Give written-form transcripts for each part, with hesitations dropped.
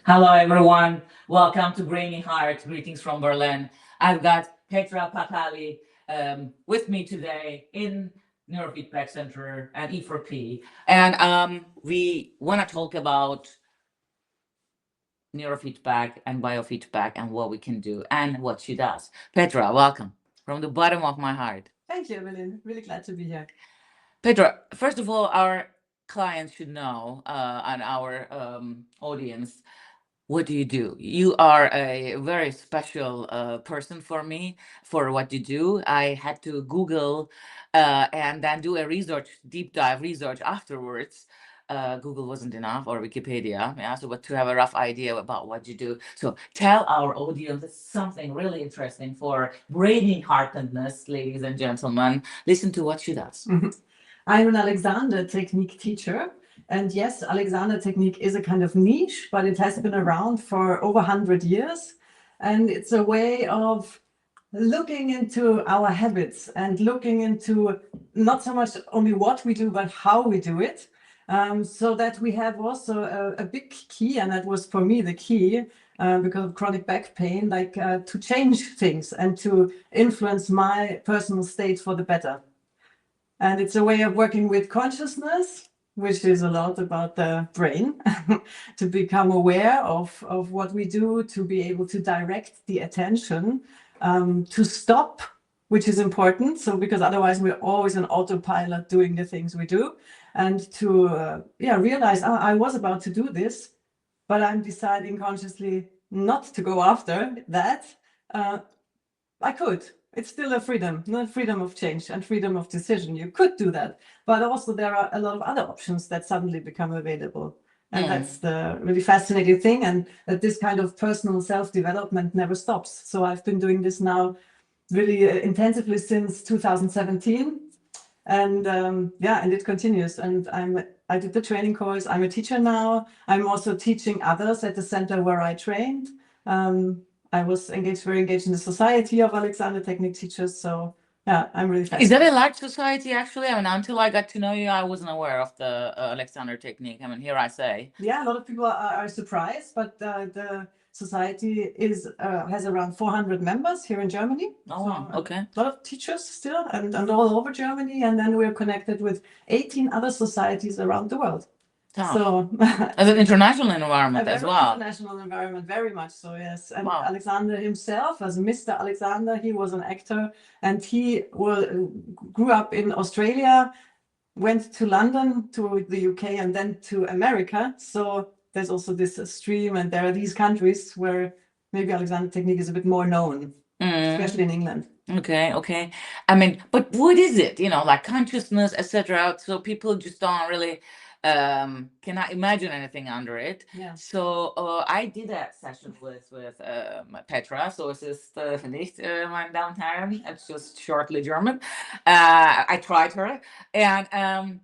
Hello, everyone. Welcome to BrainyHeart. Greetings from Berlin. I've got Petra Pachaly with me today in Neurofeedback Center at E4P. And we want to talk about neurofeedback and biofeedback and what we can do and what she does. Petra, welcome from the bottom of my heart. Thank you, Evelyn. Really glad to be here. Petra, first of all, our clients should know and our audience, what do you do? You are a very special person for me for what you do. I had to Google and then do a research, deep dive research afterwards. Google wasn't enough, or Wikipedia. Yeah, so but to have a rough idea about what you do. So tell our audience something really interesting for brainy heartedness, ladies and gentlemen. Listen to what she does. I'm an Alexander technique teacher. And yes, Alexander technique is a kind of niche, but it has been around for over 100 years. And it's a way of looking into our habits and looking into not so much only what we do, but how we do it. So that we have also a big key, and that was for me the key because of chronic back pain, to change things and to influence my personal state for the better. And it's a way of working with consciousness, which is a lot about the brain, to become aware of what we do, to be able to direct the attention, to stop, which is important. So, because otherwise we're always on autopilot doing the things we do, and to realize, I was about to do this, but I'm deciding consciously not to go after that. I could. It's still a freedom, not freedom of change and freedom of decision. You could do that, but also there are a lot of other options that suddenly become available. And that's the really fascinating thing, and that this kind of personal self-development never stops. So I've been doing this now really intensively since 2017. And and it continues. And I did the training course. I'm a teacher now. I'm also teaching others at the center where I trained. I was very engaged in the Society of Alexander Technique Teachers. So yeah, I'm really Is fascinated. that a large society actually? I mean, until I got to know you, I wasn't aware of the Alexander technique. I mean, here I say. Yeah, a lot of people are surprised, but the society has around 400 members here in Germany. Oh, wow. Okay. A lot of teachers still, and all over Germany. And then we're connected with 18 other societies around the world. Tough. So As an international a environment as very well. international environment, very much so, yes. And Wow. Alexander himself, as Mr. Alexander, he was an actor, and he grew up in Australia, went to London, to the UK, and then to America. So there's also this stream, and there are these countries where maybe Alexander technique is a bit more known, especially in England. Okay. I mean, but what is it? You know, like consciousness, etc. So people just don't really cannot imagine anything under it. Yeah. So I did that session with Petra. So es ist nicht mein Damen und Herren. It's just shortly German. I tried her, and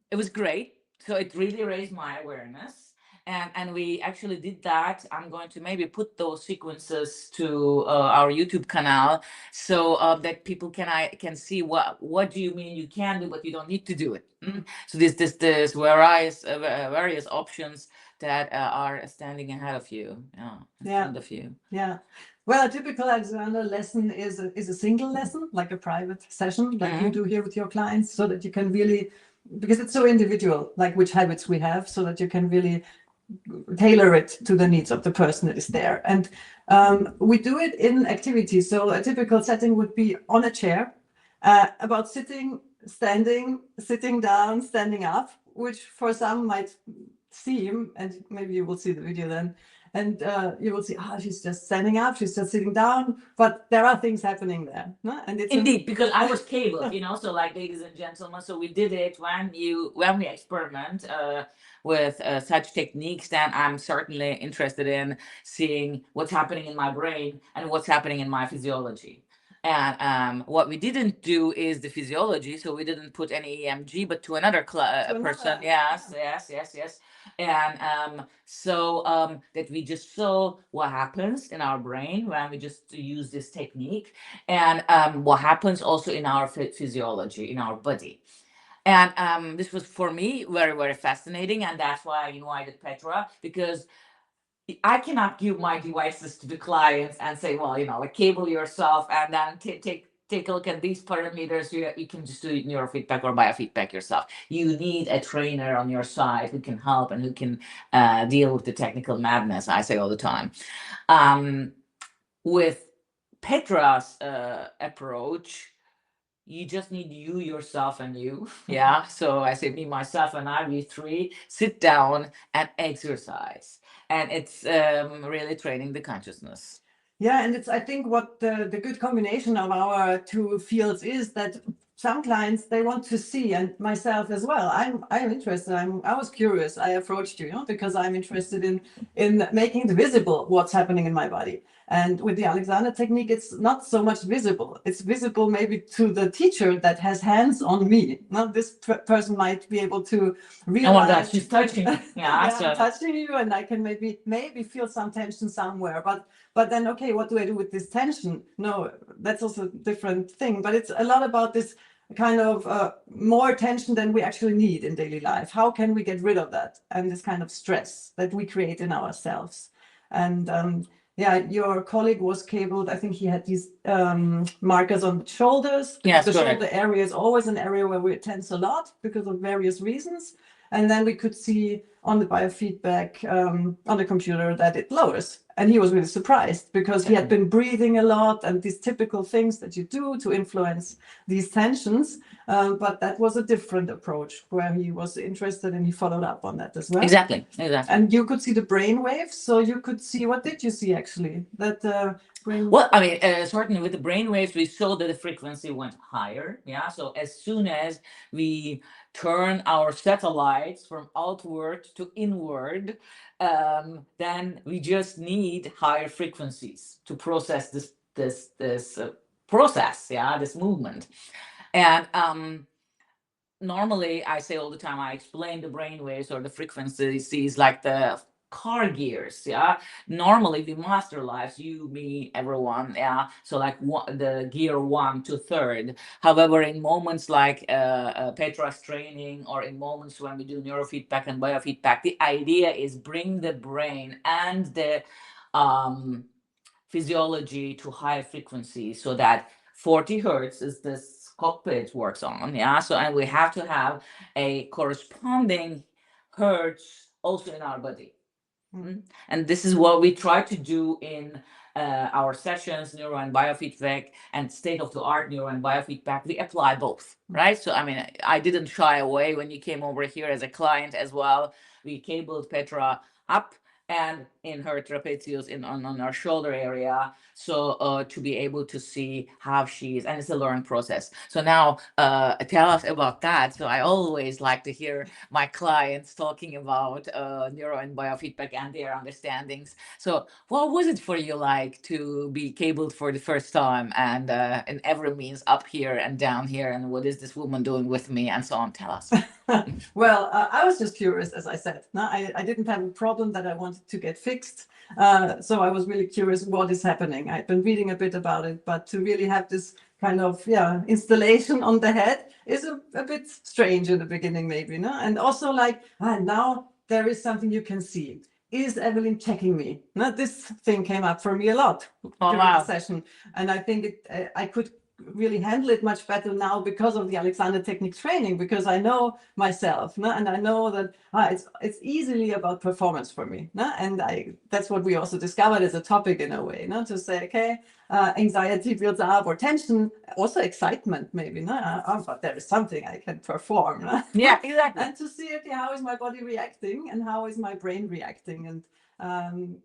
it was great. So it really raised my awareness. And we actually did that. I'm going to maybe put those sequences to our YouTube channel so that people can see what do you mean you can do, but you don't need to do it. So this various options that are standing ahead of you, in front of you. Yeah. Well, a typical Alexander lesson is a single lesson, like a private session, like you do here with your clients, so that you can really, because it's so individual, like which habits we have, so that you can really tailor it to the needs of the person that is there. And we do it in activities. So a typical setting would be on a chair, about sitting, standing, sitting down, standing up, which for some might seem, and maybe you will see the video then, and you will see, she's just standing up, she's just sitting down, but there are things happening there. No? And it's indeed, because I was cabled, so like ladies and gentlemen, so we did it when we experiment with such techniques, then I'm certainly interested in seeing what's happening in my brain and what's happening in my physiology. And what we didn't do is the physiology, so we didn't put any EMG, but to another person. Yes. And so that we just saw what happens in our brain when we just use this technique, and what happens also in our physiology, in our body. And this was for me very, very fascinating, and that's why I invited Petra, because I cannot give my devices to the clients and say, well, like cable yourself and then take a look at these parameters. You can just do neurofeedback or biofeedback yourself. You need a trainer on your side who can help and who can deal with the technical madness. I say all the time. Um, with Petra's approach, you just need you, yourself, and you. Yeah. So I say me, myself, and I, we three sit down and exercise. And it's really training the consciousness. Yeah, and it's I think what the good combination of our two fields is that some clients they want to see, and myself as well. I'm interested. I was curious. I approached you, because I'm interested in making it visible what's happening in my body. And with the Alexander technique, it's not so much visible. It's visible maybe to the teacher that has hands on me. Now, this person might be able to Oh my God, realize. she's touching me. Yeah, Yeah, I'm so touching you, and I can maybe feel some tension somewhere. But then, okay, what do I do with this tension? No, that's also a different thing. But it's a lot about this kind of more tension than we actually need in daily life. How can we get rid of that and this kind of stress that we create in ourselves? And yeah, your colleague was cabled. I think he had these markers on the shoulders. yes, The correct. shoulder area is always an area where we tense a lot because of various reasons. And then we could see on the biofeedback on the computer that it lowers. And he was really surprised because he had been breathing a lot and these typical things that you do to influence these tensions. But that was a different approach where he was interested and he followed up on that as well. Exactly. And you could see the brain waves. So you could see, what did you see actually? That brain. Well, I mean, certainly with the brain waves, we saw that the frequency went higher. Yeah. So as soon as we turn our satellites from outward to inward, then we just need higher frequencies to process this process. Yeah, this movement. And normally, I say all the time, I explain the brain waves or the frequencies like the car gears. Yeah, normally we master lives, you, me, everyone. Yeah, so like the gear 1 to 3rd. However, in moments like Petra's training or in moments when we do neurofeedback and biofeedback, the idea is bring the brain and the um, physiology to high frequency so that 40 hertz is this cockpit works on. Yeah. So, and we have to have a corresponding hertz also in our body. And this is what we try to do in our sessions, neuro and biofeedback, and state of the art neuro and biofeedback. We apply both, right? So, I mean, I didn't shy away when you came over here as a client as well. We cabled Petra up and in her trapezius on our shoulder area, so to be able to see how she's, and it's a learning process. So now tell us about that. So I always like to hear my clients talking about neuro and biofeedback and their understandings. So what was it for you like to be cabled for the first time and in every means up here and down here, and what is this woman doing with me and so on? Tell us. Well, I was just curious, as I said. No, I didn't have a problem that I wanted to get fixed. So I was really curious what is happening. I'd been reading a bit about it, but to really have this kind of installation on the head is a bit strange in the beginning, maybe. No? And also like, now there is something you can see. Is Evelyn checking me? No, this thing came up for me a lot during the session. And I think I could really handle it much better now because of the Alexander technique training, because I know myself, no? And I know that it's easily about performance for me, no? And that's what we also discovered as a topic in a way, no? To say, okay, anxiety builds up, or tension, also excitement maybe, no? But there is something I can perform, no? Yeah, exactly. And to see, okay, how is my body reacting and how is my brain reacting, and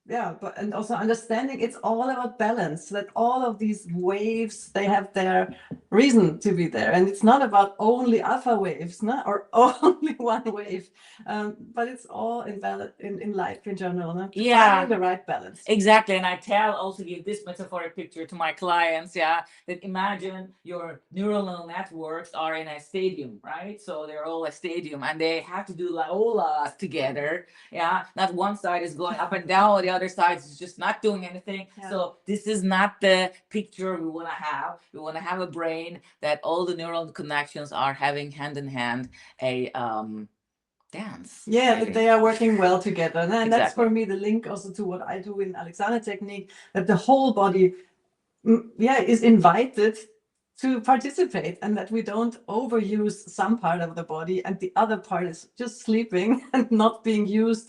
but and also understanding it's all about balance, that all of these waves, they have their reason to be there, and it's not about only alpha waves, no? Or only one wave, but it's all in life in general, no? Finding the right balance. Exactly. And I also give this metaphoric picture to my clients, that imagine your neuronal networks are in a stadium, right? So they're all a stadium and they have to do la olas together. Not one side is going up and down, the other side is just not doing anything. So this is not the picture we want to have. We want to have a brain that all the neural connections are having hand in hand a dance. Yeah, really. that they are working well together. And that's Exactly. for me the link also to what I do in Alexander technique, that the whole body is invited to participate, and that we don't overuse some part of the body and the other part is just sleeping and not being used,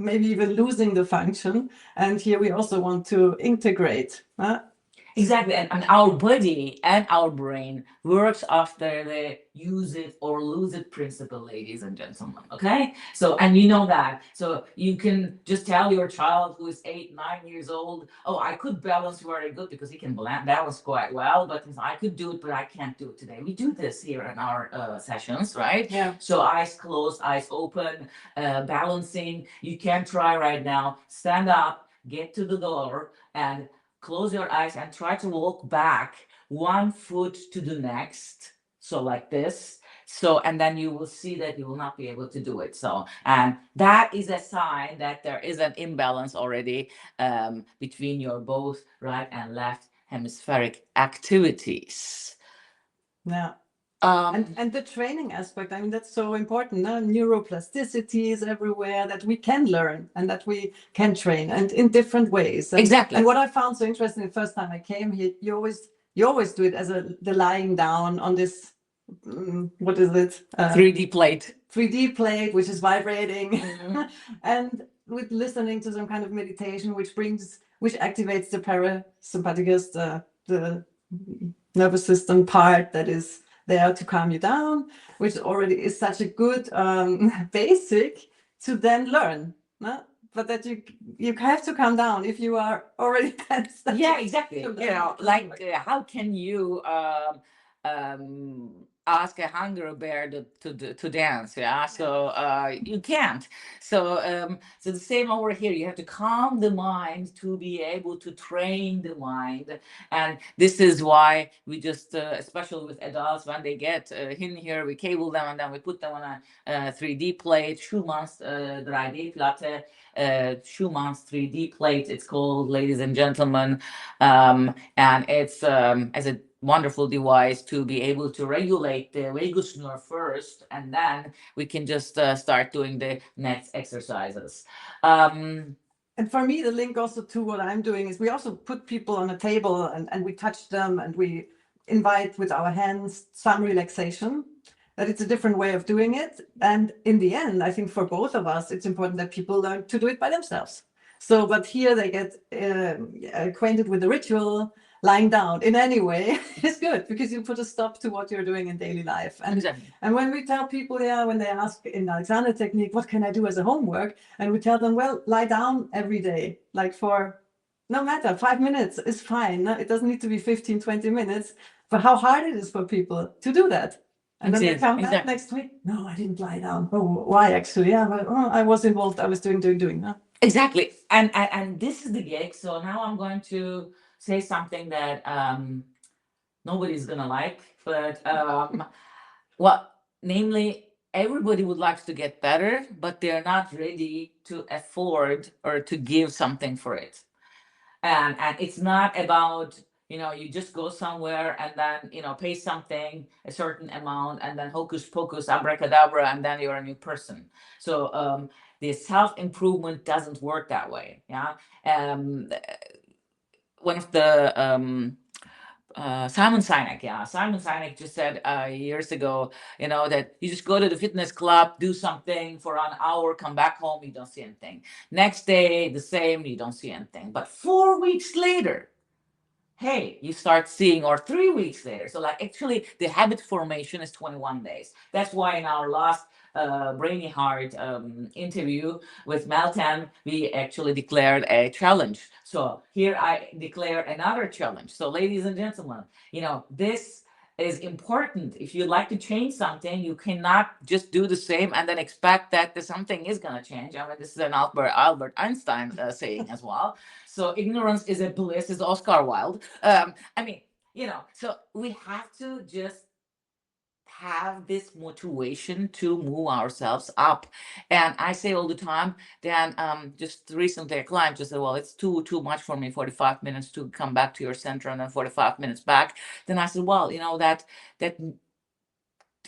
maybe even losing the function. And here we also want to integrate. Exactly, and our body and our brain works after the use it or lose it principle, ladies and gentlemen. Okay, so and you know that, so you can just tell your child who is 8, 9 years old, oh, I could balance very good because he can balance quite well, but I could do it, but I can't do it today. We do this here in our sessions, right? Yeah. So eyes closed, eyes open, balancing. You can try right now. Stand up, get to the door, and close your eyes and try to walk back 1 foot to the next. So like this. So, and then you will see that you will not be able to do it. So, and that is a sign that there is an imbalance already between your both right and left hemispheric activities. Yeah. And the training aspect, I mean, that's so important. Neuroplasticity is everywhere, that we can learn and that we can train, and in different ways. Exactly. And what I found so interesting the first time I came here, you always do it as the lying down on this, what is it? 3D plate. 3D plate, which is vibrating, Mhm. and with listening to some kind of meditation, which activates the parasympathicus, the nervous system part that is there to calm you down, which already is such a good basic to then learn. No? But that you have to calm down if you are already tense. Yeah, exactly. You know, like how can you ask a hungry bear to dance? Yeah, so you can't. So the same over here. You have to calm the mind to be able to train the mind, and this is why we just, especially with adults, when they get in here, we cable them and then we put them on a 3D plate, Schumann's 3D platte. Schumann's 3D plate, it's called, ladies and gentlemen, and it's as a wonderful device to be able to regulate the vagus nerve first, and then we can just start doing the next exercises. And for me, the link also to what I'm doing is we also put people on a table and we touch them and we invite with our hands some relaxation. That it's a different way of doing it. And in the end, I think for both of us, it's important that people learn to do it by themselves. So, but here they get acquainted with the ritual. Lying down in any way is good because you put a stop to what you're doing in daily life. And Exactly. and when we tell people, when they ask in Alexander technique, what can I do as a homework? And we tell them, well, lie down every day, like for no matter 5 minutes is fine. No, it doesn't need to be 15, 20 minutes. But how hard it is for people to do that. And then they come back next week. No, I didn't lie down. Oh, why actually? Yeah, but I was involved. I was doing. No? Exactly. And this is the gig. So now I'm going to say something that nobody's gonna like, but well, namely, everybody would like to get better, but they're not ready to afford or to give something for it. And it's not about, you just go somewhere and then, pay something, a certain amount, and then hocus pocus, abracadabra, and then you're a new person. So the self-improvement doesn't work that way. Yeah. One of the Simon Sinek, Simon Sinek just said years ago, that you just go to the fitness club, do something for an hour, come back home, you don't see anything. Next day, the same, you don't see anything. But 4 weeks later, hey, you start seeing, or 3 weeks later. So like actually the habit formation is 21 days. That's why in our last BrainyHeart interview with Meltem, we actually declared a challenge. So here I declare another challenge. So ladies and gentlemen, this is important. If you'd like to change something, you cannot just do the same and then expect that something is going to change. I mean, this is an Albert Einstein saying as well. So ignorance is a bliss, is Oscar Wilde. I mean, so we have to just have this motivation to move ourselves up. And I say all the time, then just recently a client just said, well, it's too much for me, 45 minutes to come back to your center and then 45 minutes back. Then I said, well, that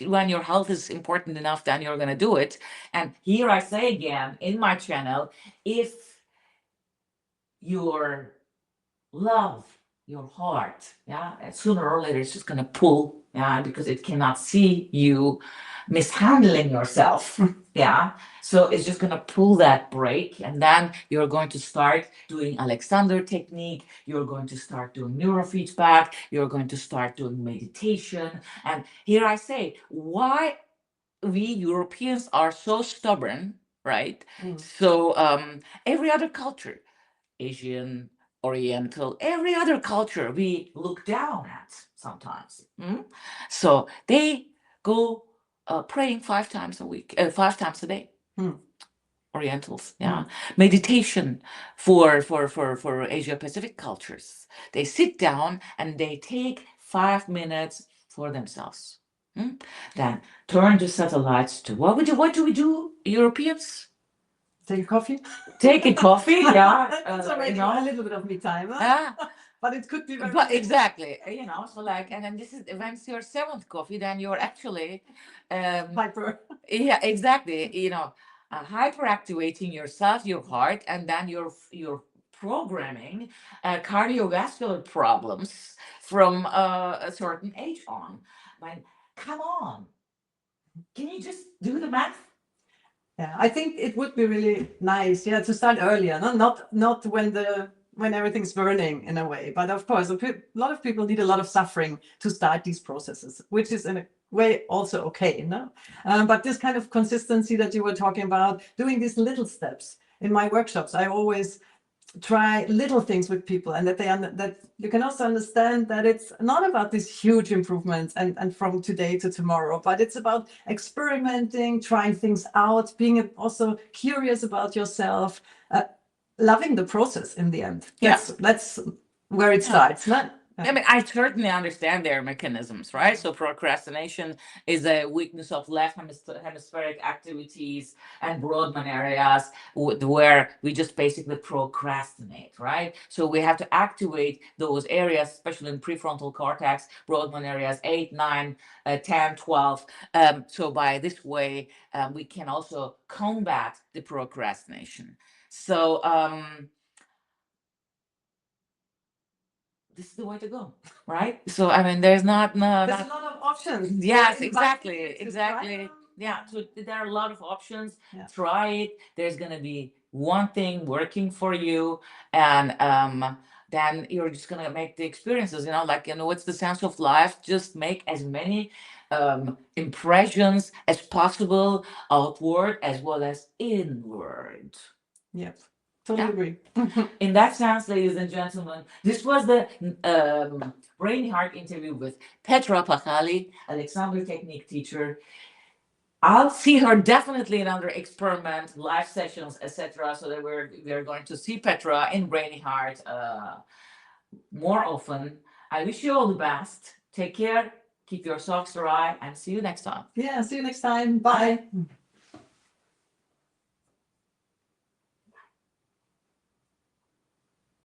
when your health is important enough, then you're going to do it. And here I say again in my channel, if your love, your heart, yeah, and sooner or later it's just going to pull, yeah, because it cannot see you mishandling yourself. Yeah, so it's just going to pull that brake, and then you're going to start doing Alexander technique, you're going to start doing neurofeedback, you're going to start doing meditation. And here I say, why we Europeans are so stubborn, right? So every other culture, Asian, Oriental, every other culture we look down at sometimes. So they go praying 5 times a week, 5 times a day. Orientals, yeah. Meditation for Asia Pacific cultures. They sit down and they take 5 minutes for themselves. Then turn the satellites to what do we do, Europeans? Take a coffee. Take a coffee, yeah. It's already a little bit of me time, but it could be very But exactly, so like, and then this is when it's your seventh coffee, then you're actually, hyper. yeah, exactly, hyperactivating yourself, your heart, and then you're programming cardiovascular problems from a certain age on. Like, come on, can you just do the math? Yeah, I think it would be really nice, yeah, to start earlier, not when everything's burning in a way, but of course, a lot of people need a lot of suffering to start these processes, which is in a way also okay, no? But this kind of consistency that you were talking about, doing these little steps in my workshops, I always try little things with people, and that you can also understand that it's not about these huge improvements and from today to tomorrow, but it's about experimenting, trying things out, being also curious about yourself, loving the process in the end. That's where it starts, not I mean, I certainly understand their mechanisms, right? So procrastination is a weakness of left hemispheric activities and Brodmann areas where we just basically procrastinate, right? So we have to activate those areas, especially in prefrontal cortex, Brodmann areas 8, 9, 10, 12. So by this way, we can also combat the procrastination. So this is the way to go, right? So I mean, there's not there's a lot of options. Yes, exactly. Yeah, so there are a lot of options. Yeah. Try it. There's gonna be one thing working for you, and then you're just gonna make the experiences. Like what's the sense of life? Just make as many impressions as possible, outward as well as inward. Yep. Totally agree. In that sense, ladies and gentlemen, this was the BrainyHeart interview with Petra Pachaly, Alexander technique teacher. I'll see her definitely in other experiment, live sessions, etc. So that we're going to see Petra in BrainyHeart more often. I wish you all the best. Take care. Keep your socks dry, and see you next time. Yeah, see you next time. Bye.